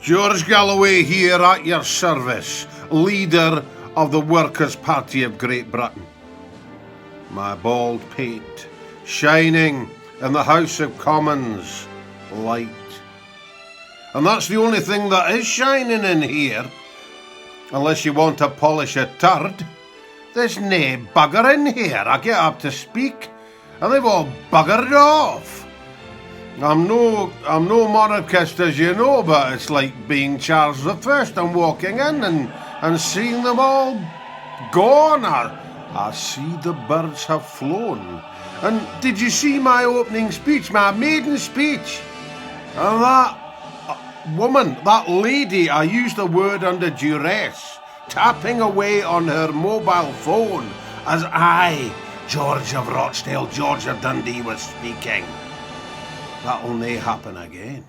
George Galloway here at your service, leader of the Workers' Party of Great Britain. My bald pate, shining in the House of Commons, light. And that's the only thing that is shining in here. Unless you want to polish a turd. There's nae bugger in here. I get up to speak, and they've all buggered off. I'm no monarchist, as you know, but it's like being Charles I and walking in and seeing them all gone. I see the birds have flown. And did you see my opening speech, my maiden speech? And that woman, that lady, I used the word under duress, tapping away on her mobile phone as I, George of Rochdale, George of Dundee, was speaking. That'll nae happen again.